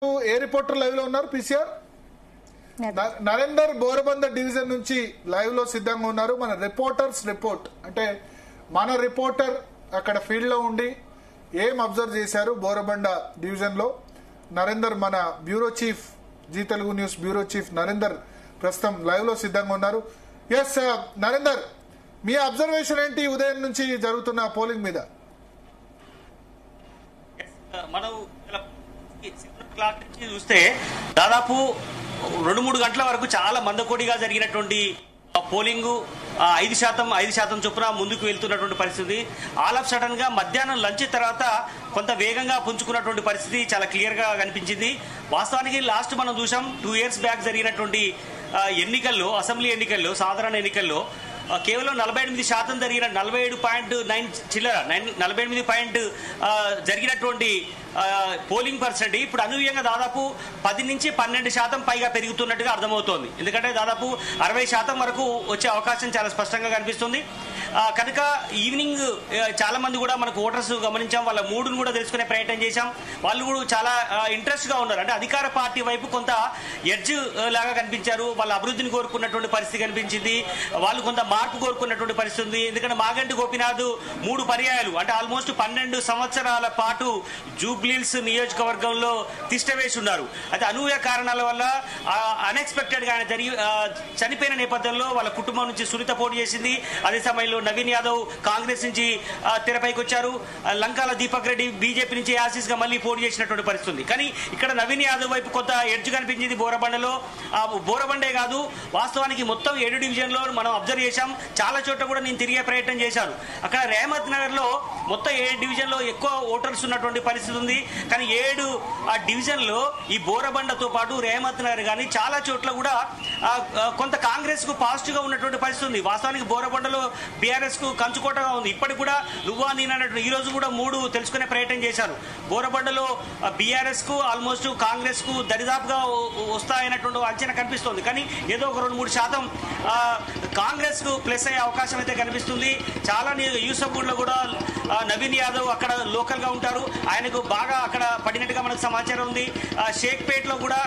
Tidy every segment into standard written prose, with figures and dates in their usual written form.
ఏ reporter live లో ఉన్నారు? PCR Narender బోరబంద division నుంచి లైవ్ లో సిద్ధంగా ఉన్నారు. మన రిపోర్టర్స్ రిపోర్ట్ అంటే మన రిపోర్టర్ అక్కడ ఫీల్డ్ లో ఉండి ఏం అబ్జర్వ్ చేశారు బోరబండ డివిజన్ లో నరేందర్, మన bureau chief, Zee Telugu news bureau chief Narender ప్రస్తుతం లైవ్ లో సిద్ధంగా ఉన్నారు. ఎస్ నరేందర్, మీ అబ్జర్వేషన్ ఏంటి ఉదయం నుంచి జరుగుతున్న పోలింగ్ మీద? మనం క్లాక్ నుంచి చూస్తే దాదాపు 2-3 గంటల వరకు చాలా మందకోడిగా జరిగినటువంటి పోలింగ్ 5% చొప్పున ముందుకు వెళ్తున్నటువంటి పరిస్థితి. ఆల్ ఆఫ్ సడన్ గా మధ్యాహ్నం లంచ్ తర్వాత కొంత వేగంగా పుంజుకున్నటువంటి పరిస్థితి చాలా క్లియర్ గా కనిపించింది. వాస్తవానికి లాస్ట్ మనం చూసాం 2 years బ్యాక్ జరిగినటువంటి ఎన్నికల్లో, అసెంబ్లీ ఎన్నికల్లో, సాధారణ ఎన్నికల్లో కేవలం 48% జరిగిన 47.9 చిల్లర 48 జరిగినటువంటి పోలింగ్ పర్సెంట్ ఇప్పుడు అనూహ్యంగా దాదాపు 10-12% పైగా పెరుగుతున్నట్టుగా అర్థమవుతోంది. ఎందుకంటే దాదాపు 60% వరకు వచ్చే అవకాశం చాలా స్పష్టంగా కనిపిస్తుంది. కనుక ఈవినింగ్ చాలా మంది కూడా మనకు ఓటర్స్ గమనించాం, వాళ్ళ మూడును కూడా తెలుసుకునే ప్రయత్నం చేశాం. వాళ్ళు కూడా చాలా ఇంట్రెస్ట్ గా ఉన్నారు. అంటే అధికార పార్టీ వైపు కొంత ఎడ్జ్ లాగా కనిపించారు. వాళ్ళ అభివృద్ధిని కోరుకున్నటువంటి పరిస్థితి కనిపించింది. వాళ్ళు కొంత మార్పు కోరుకున్నటువంటి పరిస్థితి ఉంది. ఎందుకంటే మాగంటి గోపీనాథ్ 3 పర్యాయాలు అంటే ఆల్మోస్ట్ 12 సంవత్సరాల పాటు జూబ్లీహిల్స్ నియోజకవర్గంలో తిష్టవేసి ఉన్నారు. అయితే అనూహ్య కారణాల వల్ల అన్ఎక్స్పెక్టెడ్ గా ఆయన చనిపోయిన నేపథ్యంలో వాళ్ళ కుటుంబం నుంచి సునీత పోటీ చేసింది. అదే సమయంలో నవీన్ యాదవ్ కాంగ్రెస్ నుంచి తెరపైకి వచ్చారు. లంకాల దీపక్ రెడ్డి బీజేపీ నుంచి యాసిస్ గా మళ్ళీ పోటీ చేసినటువంటి పరిస్థితి ఉంది. కానీ ఇక్కడ నవీన్ యాదవ్ వైపు కొంత ఎడ్జ్ కనిపించింది బోరబండలో. బోరబండే కాదు, వాస్తవానికి మొత్తం 7 డివిజన్ లో మనం అబ్జర్వ్ చేశాం. చాలా చోట్ల కూడా నేను తిరిగే ప్రయత్నం చేశాను. అక్కడ రేహమత్ నగర్ లో మొత్తం 7 డివిజన్ లో ఎక్కువ ఓటర్స్ ఉన్నటువంటి పరిస్థితి ఉంది. కానీ 7 డివిజన్ లో ఈ బోరబండతో పాటు రేహమత్ నగర్ కానీ చాలా చోట్ల కూడా కొంత కాంగ్రెస్ కు పాజిటివ్ గా ఉన్నటువంటి పరిస్థితి ఉంది. వాస్తవానికి బోరబండలో బీఆర్ఎస్ కు కంచుకోటగా ఉంది. ఇప్పటికి కూడా నువ్వా నేనన్నట్టు ఈ రోజు కూడా 3 తెలుసుకునే ప్రయత్నం చేశాను. బోరబండలో బీఆర్ఎస్ కు ఆల్మోస్ట్ కాంగ్రెస్ కు దరిదాపుగా వస్తాయన్నటువంటి అంచనా కనిపిస్తుంది. కానీ ఏదో ఒక 2-3% కాంగ్రెస్ కు ప్లస్ అయ్యే అవకాశం అయితే కనిపిస్తుంది. చాలా యూసఫ్గూడ్ లో కూడా నవీన్ యాదవ్ అక్కడ లోకల్ గా ఉంటారు. ఆయనకు బాగా అక్కడ పడినట్టుగా మనకు సమాచారం ఉంది. షేక్పేట్ లో కూడా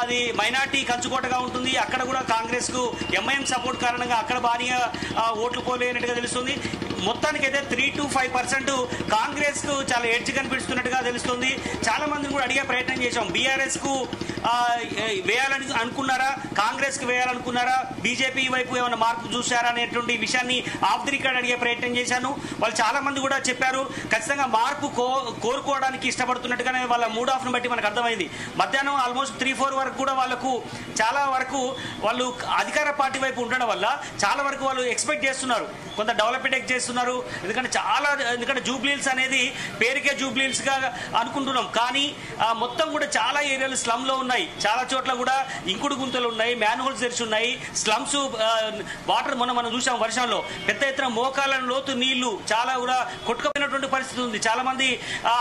అది మైనార్టీ కంచుకోటగా ఉంటుంది. అక్కడ కూడా కాంగ్రెస్ కు ఎంఐఎం సపోర్ట్ కారణంగా అక్కడ భారీగా ఓట్లు పోలేనట్టుగా తెలుస్తుంది. మొత్తానికి అయితే 3-5% కాంగ్రెస్ కు చాలా ఎడ్జ్ కనిపిస్తున్నట్టుగా తెలుస్తుంది. చాలా మందిని కూడా అడిగే ప్రయత్నం చేశాం. బీఆర్ఎస్ కు వేయాలని అనుకున్నారా, కాంగ్రెస్ కు వేయాలనుకున్నారా, బీజేపీ వైపు ఏమైనా మార్పు చూశారా అనేటువంటి విషయాన్ని ఆఫ్ ది రికార్డ్ అడిగే ప్రయత్నం చేశాను. వాళ్ళు చాలా మంది కూడా చెప్పారు ఖచ్చితంగా మార్పు కోరుకోవడానికి ఇష్టపడుతున్నట్టుగానే వాళ్ళ మూడ్ ఆఫ్ ను బట్టి మనకు అర్థమైంది. మధ్యాహ్నం ఆల్మోస్ట్ 3-4 వరకు కూడా వాళ్ళకు చాలా వరకు వాళ్ళు అధికార పార్టీ వైపు ఉండడం వల్ల చాలా వరకు వాళ్ళు ఎక్స్పెక్ట్ చేస్తున్నారు, కొంత డెవలప్మెంట్ చేస్తున్నారు. ఎందుకంటే జూబ్లీహిల్స్ అనేది పేరుకే జూబ్లీహిల్స్ గా అనుకుంటున్నాం. కానీ మొత్తం కూడా చాలా ఏరియాలు స్లమ్ లో ఉన్నాయి. చాలా చోట్ల కూడా ఇంకుడు గుంతలు ఉన్నాయి, మ్యాన్ హోల్స్ తెరిచి ఉన్నాయి. స్లమ్స్ వాటర్ మనం చూసాం వర్షంలో పెద్ద ఎత్తున మోకాళ్ళ లోతు నీళ్లు చాలా కూడా కొట్టుకుపోయినటువంటి పరిస్థితి ఉంది. చాలా మంది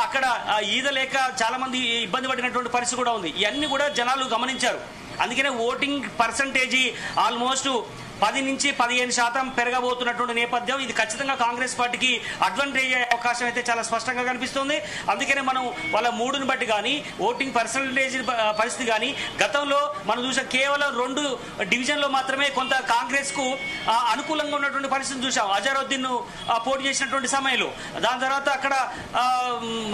అక్కడ ఈదలేక చాలా మంది ఇబ్బంది పడినటువంటి పరిస్థితి కూడా ఉంది. ఇవన్నీ కూడా జనాలు గమనించారు. అందుకనే ఓటింగ్ పర్సంటేజీ ఆల్మోస్ట్ 10-15% పెరగబోతున్నటువంటి నేపథ్యం. ఇది ఖచ్చితంగా కాంగ్రెస్ పార్టీకి అడ్వాంటేజ్ అయ్యే అవకాశం అయితే చాలా స్పష్టంగా కనిపిస్తుంది. అందుకనే మనం వాళ్ళ మూడుని బట్టి కానీ ఓటింగ్ పర్సంటేజ్ పరిస్థితి కానీ గతంలో మనం చూసాం కేవలం 2 డివిజన్లో మాత్రమే కొంత కాంగ్రెస్ కు అనుకూలంగా ఉన్నటువంటి పరిస్థితిని చూసాం. అజరుద్దీన్ పోటీ చేసినటువంటి సమయంలో. దాని తర్వాత అక్కడ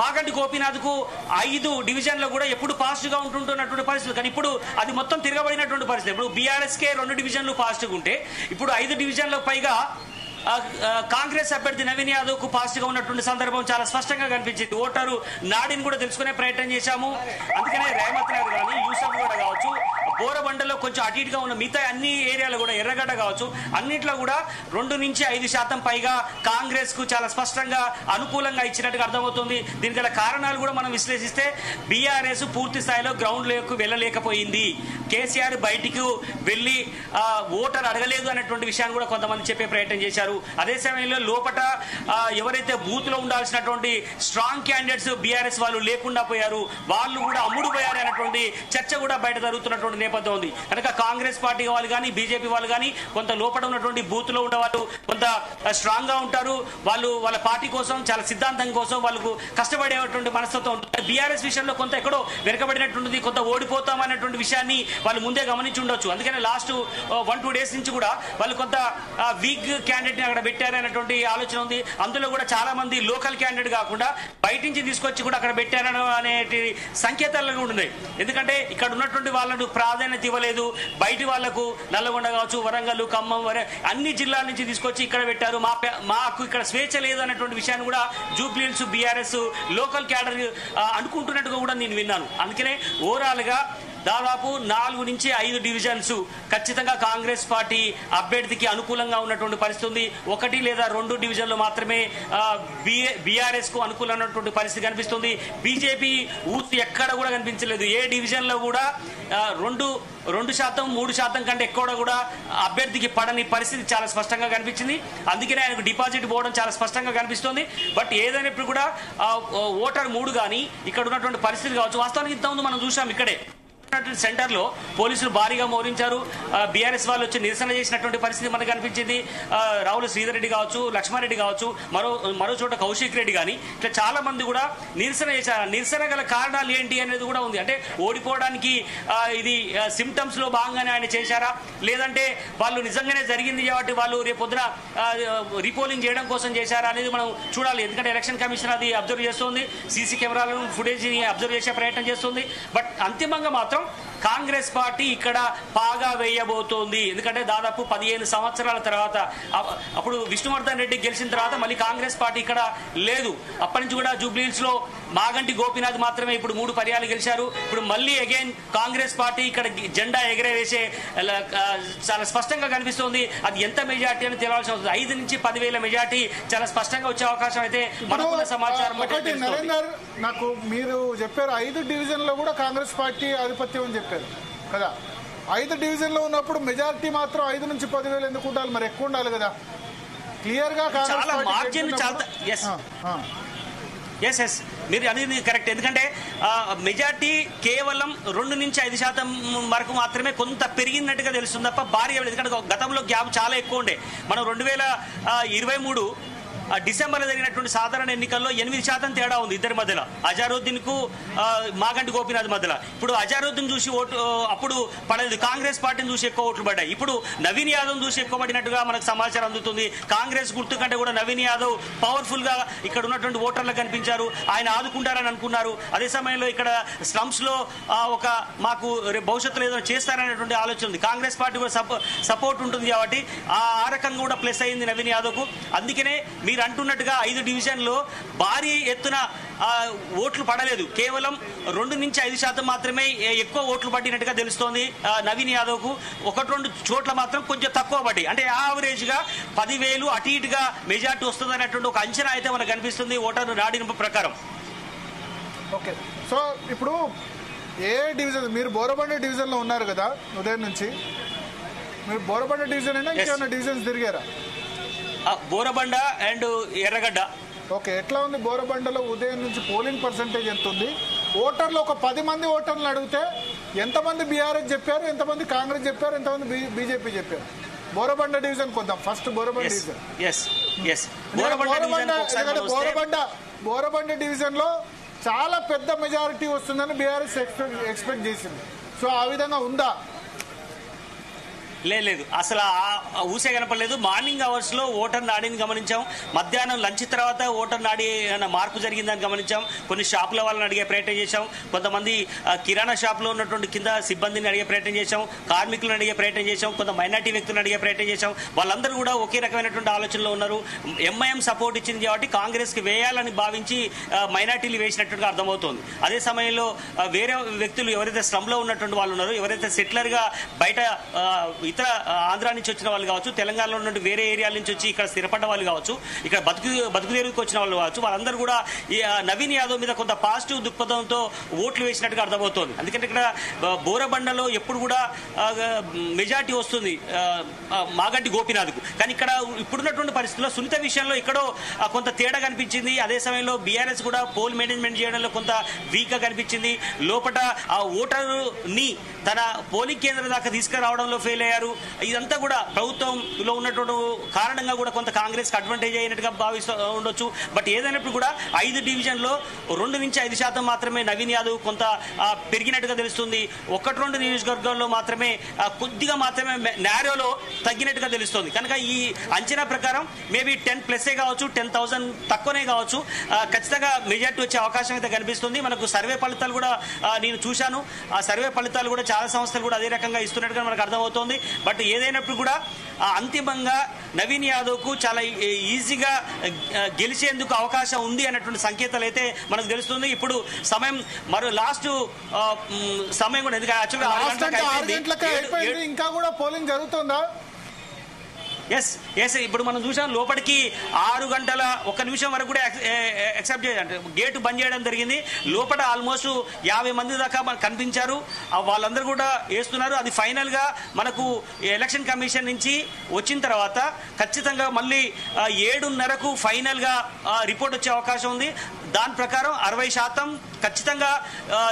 మాగంటి గోపీనాథ్ కు 5 డివిజన్లో కూడా ఎప్పుడు పాజిటివ్ గా ఉంటుంటున్నటువంటి పరిస్థితి. కానీ ఇప్పుడు అది మొత్తం తిరగబడినటువంటి పరిస్థితి. ఇప్పుడు బీఆర్ఎస్ కే 2 డివిజన్లు పాజిటివ్ ఉంటే ఇప్పుడు 5 డివిజన్లకు పైగా కాంగ్రెస్ అభ్యర్థి నవీన్ యాదవ్ కు పాజిటివ్ గా ఉన్నటువంటి సందర్భం చాలా స్పష్టంగా కనిపించింది. ఓటరు నాడిని కూడా తెలుసుకునే ప్రయత్నం చేశాము. అందుకనే రేహమత్ నగర్ కానీ యూసఫ్ కూడా కావచ్చు, బోరబండలో కొంచెం అటు ఇటుగా ఉన్న మిగతా అన్ని ఏరియాలు కూడా ఎర్రగడ్డ కావచ్చు, అన్నింటిలో కూడా 2-5% పైగా కాంగ్రెస్ కు చాలా స్పష్టంగా అనుకూలంగా ఇచ్చినట్టుగా అర్థమవుతుంది. దీనికి గల కారణాలు కూడా మనం విశ్లేషిస్తే బీఆర్ఎస్ పూర్తి స్థాయిలో గ్రౌండ్ లోకి వెళ్ళలేకపోయింది. కేసీఆర్ బయటికి వెళ్లి ఓటర్ అడగలేదు అనేటువంటి విషయాన్ని కూడా కొంతమంది చెప్పే ప్రయత్నం చేశారు. అదే సమయంలో లోపట ఎవరైతే బూత్ లో ఉండాల్సినటువంటి స్ట్రాంగ్ క్యాండిడేట్స్ బీఆర్ఎస్ వాళ్ళు లేకుండా పోయారు, వాళ్ళు కూడా అమ్ముడు పోయారు అనేటువంటి చర్చ కూడా బయట జరుగుతున్నటువంటి నేపథ్యం ఉంది. కనుక కాంగ్రెస్ పార్టీ వాళ్ళు కానీ బీజేపీ వాళ్ళు కానీ కొంత లోపల ఉన్నటువంటి బూత్ లో ఉన్న వాళ్ళు కొంత స్ట్రాంగ్ గా ఉంటారు. వాళ్ళు వాళ్ళ పార్టీ కోసం చాలా సిద్ధాంతం కోసం వాళ్ళకు కష్టపడేటువంటి మనస్తత్వం ఉంటుంది. బీఆర్ఎస్ విషయంలో కొంత ఎక్కడో వెనకబడినటువంటిది, కొంత ఓడిపోతాం అనేటువంటి విషయాన్ని వాళ్ళు ముందే గమనించి ఉండొచ్చు. అందుకని లాస్ట్ 1-2 డేస్ నుంచి కూడా వాళ్ళు కొంత వీక్ క్యాండిడేట్ ని అక్కడ పెట్టారు అనేటువంటి ఆలోచన ఉంది. అందులో కూడా చాలా మంది లోకల్ క్యాండిడేట్ కాకుండా బయట నుంచి తీసుకొచ్చి కూడా అక్కడ పెట్టారని అనేటి సంకేతాలు కూడా ఉన్నాయి. ఎందుకంటే ఇక్కడ ఉన్నటువంటి వాళ్ళకు ప్రాధాన్యత ఇవ్వలేదు. బయటి వాళ్లకు నల్లగొండ కావచ్చు, వరంగల్, ఖమ్మం అన్ని జిల్లాల నుంచి తీసుకొచ్చి ఇక్కడ పెట్టారు. మాకు ఇక్కడ స్వేచ్ఛ లేదు అనేటువంటి విషయాన్ని కూడా జూబ్లీహిల్స్ బీఆర్ఎస్ లోకల్ క్యాడర్ అనుకుంటున్నట్టుగా కూడా నేను విన్నాను. అందుకనే ఓవరాల్ గా దాదాపు 4 నుంచి 5 డివిజన్స్ ఖచ్చితంగా కాంగ్రెస్ పార్టీ అభ్యర్థికి అనుకూలంగా ఉన్నటువంటి పరిస్థితి ఉంది. 1 లేదా 2 డివిజన్లు మాత్రమే బీఆర్ఎస్ కు అనుకూలమైనటువంటి పరిస్థితి కనిపిస్తుంది. బీజేపీ ఊసు ఎక్కడ కూడా కనిపించలేదు. ఏ డివిజన్ లో కూడా 2%, 3% కంటే ఎక్కువ కూడా అభ్యర్థికి పడని పరిస్థితి చాలా స్పష్టంగా కనిపించింది. అందుకనే ఆయనకు డిపాజిట్ పోవడం చాలా స్పష్టంగా కనిపిస్తుంది. బట్ ఏదైనప్పుడు కూడా ఓటర్ 3 కానీ ఇక్కడ ఉన్నటువంటి పరిస్థితి కావచ్చు. వాస్తవానికి ఇంతకుముందు మనం చూసాం ఇక్కడే సెంటర్ లో పోలీసులు భారీగా మోహరించారు. బీఆర్ఎస్ వాళ్ళు వచ్చి నిరసన చేసినటువంటి పరిస్థితి మనకు కనిపించింది. రావుల శ్రీధర్ రెడ్డి కావచ్చు, లక్ష్మారెడ్డి కావచ్చు, మరో చోట కౌశిక్ రెడ్డి కానీ ఇట్లా చాలా మంది కూడా నిరసన చేశారు. నిరసన గల కారణాలు ఏంటి అనేది కూడా ఉంది. అంటే ఓడిపోవడానికి ఇది సిమ్టమ్స్ లో భాగంగానే ఆయన చేశారా, లేదంటే వాళ్ళు నిజంగానే జరిగింది కాబట్టి వాళ్ళు రేపొద్దున రీపోలింగ్ చేయడం కోసం చేశారా అనేది మనం చూడాలి. ఎందుకంటే ఎలక్షన్ కమిషన్ అది అబ్జర్వ్ చేస్తుంది, సీసీ కెమెరాలను ఫుటేజ్ అబ్జర్వ్ చేసే ప్రయత్నం చేస్తుంది. బట్ అంతిమంగా మాత్రం కాంగ్రెస్ పార్టీ ఇక్కడ పాగా వేయబోతోంది. ఎందుకంటే దాదాపు 15 సంవత్సరాల తర్వాత అప్పుడు విష్ణువర్ధన్ రెడ్డి గెలిచిన తర్వాత మళ్ళీ కాంగ్రెస్ పార్టీ ఇక్కడ లేదు. అప్పటి నుంచి కూడా జూబ్లీహిల్స్ లో మాగంటి గోపీనాథ్ మాత్రమే ఇప్పుడు 3 పర్యాలు గెలిచారు. ఇప్పుడు మళ్ళీ అగైన్ కాంగ్రెస్ పార్టీ ఇక్కడ జెండా ఎగరవేసే చాలా స్పష్టంగా కనిపిస్తోంది. అది ఎంత మెజార్టీ అని తెలియాల్సి వస్తుంది. 5 నుంచి 10,000 మెజార్టీ చాలా స్పష్టంగా వచ్చే అవకాశం అయితే మనకున్న సమాచారం. నరేందర్, నాకు మీరు చెప్పారు 5 డివిజన్ లో కూడా కాంగ్రెస్ పార్టీ ఆధిపత్యం అని చెప్పారు కదా. 5 డివిజన్ లో ఉన్నప్పుడు మెజారిటీ మాత్రం 5 నుంచి 10,000 ఎందుకు ఉండాలి? మరి ఎక్కువ ఉండాలి కదా. క్లియర్ గా ఎస్ మీరు అనేది కరెక్ట్. ఎందుకంటే మెజార్టీ కేవలం 2 నుంచి 5% వరకు మాత్రమే కొంత పెరిగినట్టుగా తెలుస్తుంది తప్ప భారీ. ఎందుకంటే గతంలో గ్యాప్ చాలా ఎక్కువ ఉండే. మనం 2023 డిసెంబర్లో జరిగినటువంటి సాధారణ ఎన్నికల్లో 8% తేడా ఉంది ఇద్దరి మధ్యలో, అజారుద్దీన్ కు మాగంటి గోపీనాథ్ మధ్యలో. ఇప్పుడు అజారుద్దీన్ చూసి ఓటు అప్పుడు పడలేదు, కాంగ్రెస్ పార్టీని చూసి ఎక్కువ ఓట్లు పడ్డాయి. ఇప్పుడు నవీన్ యాదవ్ చూసి ఎక్కువ పడినట్టుగా మనకు సమాచారం అందుతుంది. కాంగ్రెస్ గుర్తు కంటే కూడా నవీన్ యాదవ్ పవర్ఫుల్ గా ఇక్కడ ఉన్నటువంటి ఓటర్లకు కనిపించారు. ఆయన ఆదుకుంటారని అనుకున్నారు. అదే సమయంలో ఇక్కడ స్లమ్స్ లో ఒక మాకు భవిష్యత్తులో ఏదైనా చేస్తారనేటువంటి ఆలోచన ఉంది. కాంగ్రెస్ పార్టీ కూడా సపోర్ట్ ఉంటుంది కాబట్టి ఆ రకంగా కూడా ప్లస్ అయింది నవీన్ యాదవ్ కు. అందుకనే మీరు అంటున్నట్టుగా 5 డివిజన్లో భారీ ఎత్తున ఓట్లు పడలేదు. కేవలం 2 నుంచి 5% మాత్రమే ఎక్కువ ఓట్లు పడినట్టుగా తెలుస్తోంది నవీన్ యాదవ్ కు. 1-2 చోట్ల మాత్రం కొంచెం తక్కువ పడ్డాయి. అంటే యావరేజ్ గా 10,000 అటు ఇటుగా మెజార్టీ వస్తుంది అన్నటువంటి ఒక అంచనా అయితే మనకు కనిపిస్తుంది ఓటర్ నాడిన ప్రకారం. ఓకే, సో ఇప్పుడు ఏ డివిజన్, మీరు బోరబండ డివిజన్ లో ఉన్నారు కదా ఉదయం నుంచి, మీరు బోరబండ డివిజన్ అయినా ఇంకేమైనా డివిజన్స్ తిరిగారా? బోరబండ అండ్ ఎర్రగడ్డ. ఓకే, ఎట్లా ఉంది బోరబండలో ఉదయం నుంచి పోలింగ్ పర్సంటేజ్ ఎంత ఉంది? ఓటర్లు ఒక 10 మంది ఓటర్లు అడిగితే ఎంతమంది బీఆర్ఎస్ చెప్పారు, ఎంతమంది కాంగ్రెస్ చెప్పారు, ఎంతమంది బీజేపీ చెప్పారు? బోరబండ డివిజన్ కొద్దాం first. Borabanda division, Borabanda division లో చాలా పెద్ద మెజారిటీ వస్తుందని బీఆర్ఎస్ ఎక్స్పెక్ట్ చేసింది. సో ఆ విధంగా ఉందా? లేదు, అసలు ఊసే కనపడలేదు. మార్నింగ్ అవర్స్ లో ఓటర్ నాడిని గమనించాం. మధ్యాహ్నం లంచ్ తర్వాత ఓటర్ నాడి మార్పు జరిగిందని గమనించాం. కొన్ని షాపుల వాళ్ళని అడిగే ప్రయత్నం చేశాం. కొంతమంది కిరాణా షాప్ లో ఉన్నటువంటి కింద సిబ్బందిని అడిగే ప్రయత్నం చేశాం. కార్మికులను అడిగే ప్రయత్నం చేశాం. కొంత మైనార్టీ వ్యక్తులను అడిగే ప్రయత్నం చేశాం. వాళ్ళందరూ కూడా ఒకే రకమైనటువంటి ఆలోచనలో ఉన్నారు. ఎంఐఎం సపోర్ట్ ఇచ్చింది కాబట్టి కాంగ్రెస్ కి వేయాలని భావించి మైనార్టీలు వేసినట్టుగా అర్థమవుతోంది. అదే సమయంలో వేరే వ్యక్తులు ఎవరైతే స్లమ్ లో ఉన్నటువంటి వాళ్ళు ఉన్నారో, ఎవరైతే సెటిలర్ గా బయట ఇతర ఆంధ్ర నుంచి వచ్చిన వాళ్ళు కావచ్చు, తెలంగాణలో నుండి వేరే ఏరియాల నుంచి వచ్చి ఇక్కడ స్థిరపడ్డ వాళ్ళు కావచ్చు, ఇక్కడ బతుకుదేరుకు వచ్చిన వాళ్ళు కావచ్చు, వాళ్ళందరూ కూడా ఈ నవీన్ యాదవ్ మీద కొంత పాజిటివ్ దృక్పథంతో ఓట్లు వేసినట్టుగా అర్థమవుతోంది. ఎందుకంటే ఇక్కడ బోరబండలో ఎప్పుడు కూడా మెజార్టీ వస్తుంది మాగంటి గోపీనాథ్కు. కానీ ఇక్కడ ఇప్పుడున్నటువంటి పరిస్థితుల్లో సునీత విషయంలో ఎక్కడో కొంత తేడా కనిపించింది. అదే సమయంలో బీఆర్ఎస్ కూడా పోల్ మేనేజ్మెంట్ చేయడంలో కొంత వీక్ గా కనిపించింది. లోపల ఆ ఓటరుని తన పోలింగ్ కేంద్రం దాకా తీసుకురావడంలో ఫెయిల్ అయ్యారు. ఇదంతా కూడా ప్రభుత్వంలో ఉన్నటువంటి కారణంగా కూడా కొంత కాంగ్రెస్ కి అడ్వాంటేజ్ అయినట్టుగా భావిస్తూ ఉండొచ్చు. బట్ ఏదైనప్పుడు కూడా 5 డివిజన్లో 2 నుంచి 5% మాత్రమే నవీన్ యాదవ్ కొంత పెరిగినట్టుగా తెలుస్తుంది. 1-2 నియోజకవర్గాల్లో మాత్రమే కొద్దిగా మాత్రమే నేరోలో తగ్గినట్టుగా తెలుస్తుంది. కనుక ఈ అంచనా ప్రకారం మేబీ 10+ కావచ్చు, 10,000 తక్కువనే కావచ్చు, ఖచ్చితంగా మెజార్టీ వచ్చే అవకాశం అయితే కనిపిస్తుంది. మనకు సర్వే ఫలితాలు కూడా నేను చూశాను. ఆ సర్వే ఫలితాలు కూడా చాలా సంస్థలు కూడా అదే రకంగా ఇస్తున్నట్టుగా మనకు అర్థమవుతోంది. బట్ ఏదైనప్పుడు కూడా అంతిమంగా నవీన్ యాదవ్ కు చాలా ఈజీగా గెలిచేందుకు అవకాశం ఉంది అన్నటువంటి సంకేతాలు అయితే మనకు తెలుస్తుంది. ఇప్పుడు సమయం మరో లాస్ట్ సమయం కూడా ఇంకా కూడా పోలింగ్ జరుగుతుందా? ఎస్ ఇప్పుడు మనం చూసాం లోపలికి 6 గంటల 1 నిమిషం వరకు కూడా ఎక్సెప్ట్ అంటే గేటు బంద్ చేయడం జరిగింది. లోపల ఆల్మోస్ట్ 50 మంది దాకా మనకు కనిపించారు. వాళ్ళందరూ కూడా వేస్తున్నారు. అది ఫైనల్ గా మనకు ఎలక్షన్ కమిషన్ నుంచి వచ్చిన తర్వాత ఖచ్చితంగా మళ్ళీ 7:30కు ఫైనల్ గా రిపోర్ట్ వచ్చే అవకాశం ఉంది. దాని ప్రకారం 60% ఖచ్చితంగా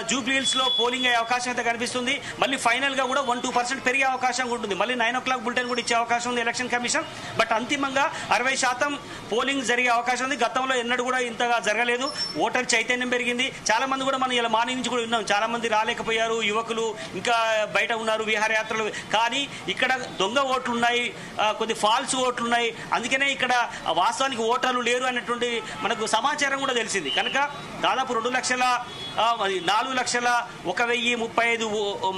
జూబ్లీ హిల్స్ లో పోలింగ్ అయ్యే అవకాశం అయితే కనిపిస్తుంది. మళ్ళీ ఫైనల్ గా కూడా 1-2% పెరిగే అవకాశం ఉంటుంది. మళ్ళీ 9 o'clock బులెటిన్ కూడా ఇచ్చే అవకాశం ఉంది ఎలక్షన్ కమిషన్. బట్ అంతిమంగా 60% పోలింగ్ జరిగే అవకాశం ఉంది. గతంలో ఎన్నడూ కూడా ఇంతగా జరగలేదు. ఓటర్ చైతన్యం పెరిగింది. చాలా మంది కూడా మనం ఇలా మార్నింగ్ నుంచి కూడా విన్నాం, చాలా మంది రాలేకపోయారు, యువకులు ఇంకా బయట ఉన్నారు విహారయాత్రలు. కానీ ఇక్కడ దొంగ ఓట్లు ఉన్నాయి, కొద్ది ఫాల్స్ ఓట్లు ఉన్నాయి. అందుకనే ఇక్కడ వాస్తవానికి ఓటర్లు లేరు అన్నటువంటి మనకు సమాచారం కూడా తెలిసింది. కనుక దాదాపు 2,04,01,035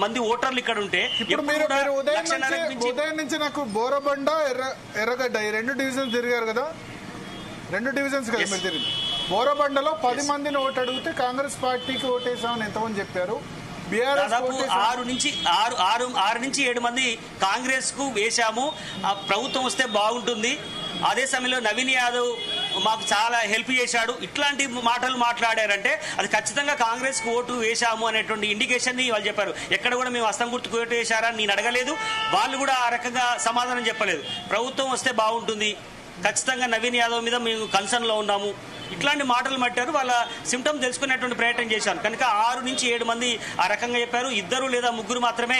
మంది ఓటర్లు ఇక్కడ ఉంటే ఉదయం నుంచి నాకు బోరబండ ఎర్రగడ్డ ఈ 2 డివిజన్స్ తిరిగారు కదా, 2 డివిజన్స్ కదా మీరు తిరిగి. బోరబండలో 10 మందిని ఓటు అడిగితే కాంగ్రెస్ పార్టీకి ఓటేసామని ఎంతమంది చెప్పారు? దాదాపు 6 నుంచి 7 మంది కాంగ్రెస్ కు వేశాము, ప్రభుత్వం వస్తే బాగుంటుంది, అదే సమయంలో నవీన్ యాదవ్ మాకు చాలా హెల్ప్ చేశాడు, ఇట్లాంటి మాటలు మాట్లాడారంటే అది ఖచ్చితంగా కాంగ్రెస్ కు ఓటు వేశాము అనేటువంటి ఇండికేషన్ ని వాళ్ళు చెప్పారు. ఎక్కడ కూడా మేము హస్తం గుర్తుకు ఓటు వేశారని నేను అడగలేదు, వాళ్ళు కూడా ఆ రకంగా సమాధానం చెప్పలేదు. ప్రభుత్వం వస్తే బాగుంటుంది, ఖచ్చితంగా నవీన్ యాదవ్ మీద మేము కన్సర్న్ లో ఉన్నాము, ఇట్లాంటి మాటలు మాట్లారు. వాళ్ళ సిమ్టమ్ తెలుసుకునేటువంటి ప్రయత్నం చేశారు. కనుక 6 నుంచి 7 మంది ఆ రకంగా చెప్పారు. 2 లేదా 3 మాత్రమే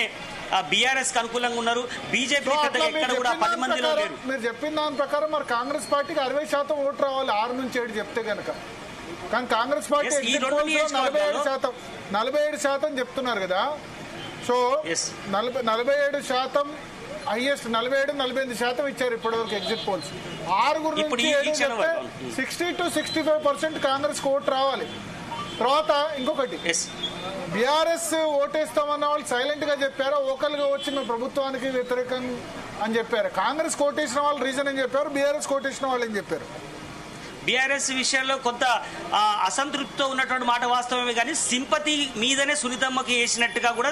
బీఆర్ఎస్ కు అనుకూలంగా ఉన్నారు. బీజేపీ ఎక్కడ కూడా 10 మందిలో లేరు. మీరు చెప్పిన దాని ప్రకారం మరి కాంగ్రెస్ పార్టీకి 60% ఓటు రావాలి 6 నుంచి 7 చెప్తే కనుక. కానీ కాంగ్రెస్ పార్టీ 47% చెప్తున్నారు కదా. సో 47% హైయెస్ట్ 47-48% ఇచ్చారు ఇప్పటివరకు ఎగ్జిట్ పోల్స్. 6 నుంచి 60 to 65% కాంగ్రెస్ ఓటు రావాలి. తర్వాత ఇంకొకటి, బీఆర్ఎస్ ఓటేస్తామన్న వాళ్ళు సైలెంట్ గా చెప్పారు, ఓకల్ గా వచ్చి మేము ప్రభుత్వానికి వ్యతిరేకం అని చెప్పారు. కాంగ్రెస్ కోటేసిన వాళ్ళు రీజన్ అని చెప్పారు, బీఆర్ఎస్ కోటేసిన వాళ్ళు ఏం చెప్పారు? బీఆర్ఎస్ విషయంలో కొంత అసంతృప్తితో ఉన్నటువంటి మాట వాస్తవమే, కానీ సింపతి మీదనే సునీతమ్మకి వేసినట్టుగా కూడా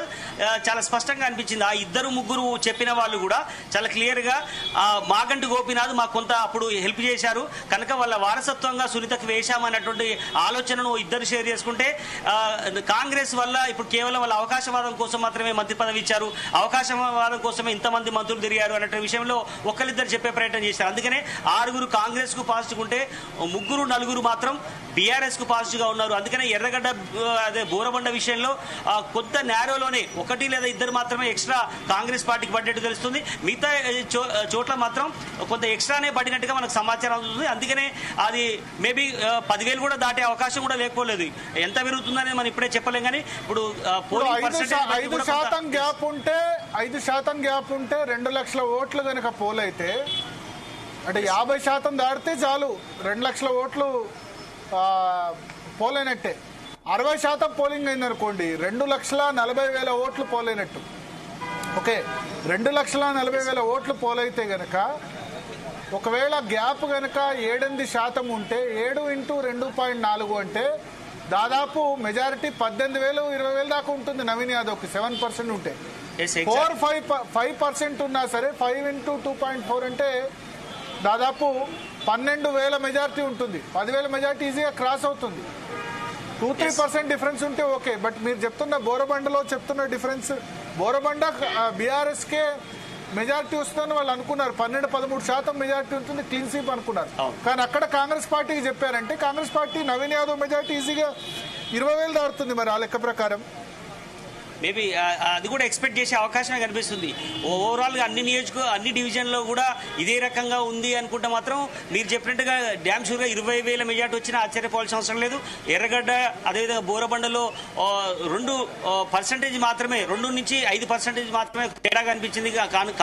చాలా స్పష్టంగా అనిపించింది. ఆ 2-3 చెప్పిన వాళ్ళు కూడా చాలా క్లియర్ గా మాగంటి గోపీనాథ్ మాకు కొంత అప్పుడు హెల్ప్ చేశారు కనుక వాళ్ళ వారసత్వంగా సునీతకు వేశామన్నటువంటి ఆలోచనను ఇద్దరు షేర్ చేసుకుంటే, కాంగ్రెస్ వల్ల ఇప్పుడు కేవలం వాళ్ళ అవకాశవాదం కోసం మాత్రమే మంత్రి పదవి ఇచ్చారు, అవకాశవాదం కోసమే ఇంతమంది మంత్రులు తిరిగారు అన్నట్టు విషయంలో ఒకరిద్దరు చెప్పే ప్రయత్నం చేశారు. అందుకనే 6 కాంగ్రెస్ కు పాజిటివ్ ఉంటే 3-4 మాత్రం బీఆర్ఎస్ కు పాజిటివ్ గా ఉన్నారు. అందుకనే ఎర్రగడ్డ అదే బోరబండ విషయంలో కొత్త నేరోలోనే 1 లేదా 2 మాత్రమే ఎక్స్ట్రా కాంగ్రెస్ పార్టీకి పడ్డట్టు తెలుస్తుంది. మిగతా చోట్ల మాత్రం కొంత ఎక్స్ట్రానే పడినట్టుగా మనకు సమాచారం అవుతుంది. అందుకనే అది మేబీ 10,000 కూడా దాటే అవకాశం కూడా లేకపోలేదు. ఎంత పెరుగుతుందనేది మనం ఇప్పుడే చెప్పలేం. కానీ ఇప్పుడు 5% గ్యాప్ ఉంటే 2 లక్షల ఓట్లు కనుక పోల్ అయితే, అంటే 50% దాటితే చాలు 2 లక్షల ఓట్లు పోలైనట్టే. 60% పోలింగ్ అయిందనుకోండి 2,40,000 ఓట్లు పోలైనట్టు. ఓకే, 2,40,000 ఓట్లు పోలైతే గనక ఒకవేళ గ్యాప్ గనక 7-8% ఉంటే 7 × 2.4 అంటే దాదాపు మెజారిటీ 18,000 20,000 దాకా ఉంటుంది నవీన్ యాదవ్కి 7% ఉంటే. 5% ఉన్నా సరే 5 into 2.4 అంటే దాదాపు 12,000 మెజారిటీ ఉంటుంది. 10,000 మెజారిటీ ఈజీగా క్రాస్ అవుతుంది. 2-3% డిఫరెన్స్ ఉంటే ఓకే. బట్ మీరు చెప్తున్న బోరబండలో చెప్తున్న డిఫరెన్స్, బోరబండ బీఆర్ఎస్కే మెజారిటీ వస్తుందని వాళ్ళు అనుకున్నారు. 12-13% మెజారిటీ ఉంటుంది, క్లీన్ స్వీప్ అనుకున్నారు. కానీ అక్కడ కాంగ్రెస్ పార్టీకి చెప్పారంటే కాంగ్రెస్ పార్టీ నవీన్ యాదవ్ మెజారిటీ ఈజీగా 20,000 దాడుతుంది మరి ఆ లెక్క ప్రకారం. మేబీ అది కూడా ఎక్స్పెక్ట్ చేసే అవకాశమే కనిపిస్తుంది. ఓవరాల్గా అన్ని డివిజన్లో కూడా ఇదే రకంగా ఉంది అనుకుంటే మాత్రం మీరు చెప్పినట్టుగా డ్యామ్ షూర్గా 20,000 మెజార్టీ వచ్చినా ఆశ్చర్యపోవాల్సిన అవసరం లేదు. ఎర్రగడ్డ అదేవిధంగా బోరబండలో 2% మాత్రమే, 2 నుంచి 5% మాత్రమే తేడా కనిపించింది,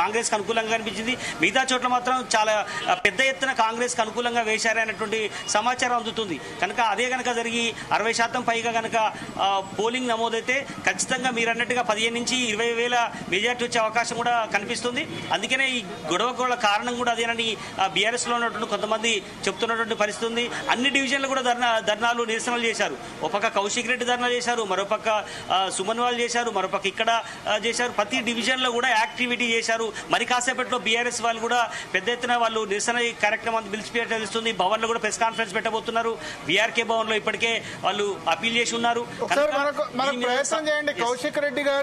కాంగ్రెస్కి అనుకూలంగా కనిపించింది. మిగతా చోట్ల మాత్రం చాలా పెద్ద ఎత్తున కాంగ్రెస్కి అనుకూలంగా వేశారనేటువంటి సమాచారం అందుతుంది. కనుక అదే కనుక జరిగి 60% పైగా కనుక పోలింగ్ నమోదైతే ఖచ్చితంగా మీరు అన్నట్టుగా 15 నుంచి 20,000 మెజార్టీ వచ్చే అవకాశం కూడా కనిపిస్తుంది. అందుకనే ఈ గొడవకు కారణం కూడా అదేనని బీఆర్ఎస్ లో ఉన్నటువంటి కొంతమంది చెప్తున్నటువంటి పరిస్థితి ఉంది. అన్ని డివిజన్లు కూడా ధర్నాలు నిరసనలు చేశారు. ఒక పక్క కౌశిక్ రెడ్డి ధర్నా చేశారు, మరోపక్క సుమన్ వాళ్ళు చేశారు, మరోపక్క ఇక్కడ చేశారు. ప్రతి డివిజన్ లో కూడా యాక్టివిటీ చేశారు. మరి కాసేపట్లో బీఆర్ఎస్ వాళ్ళు కూడా పెద్ద ఎత్తున వాళ్ళు నిరసన కార్యక్రమాన్ని పిలిచిపెట్ట తెలుస్తుంది. భవన్ లో కూడా ప్రెస్ కాన్ఫరెన్స్ పెట్టబోతున్నారు. బీఆర్కే భవన్ లో ఇప్పటికే వాళ్ళు అపీల్ చేసి ఉన్నారు. ప్రయత్నం చేయండి కౌశిక్ రెడ్డి గారు.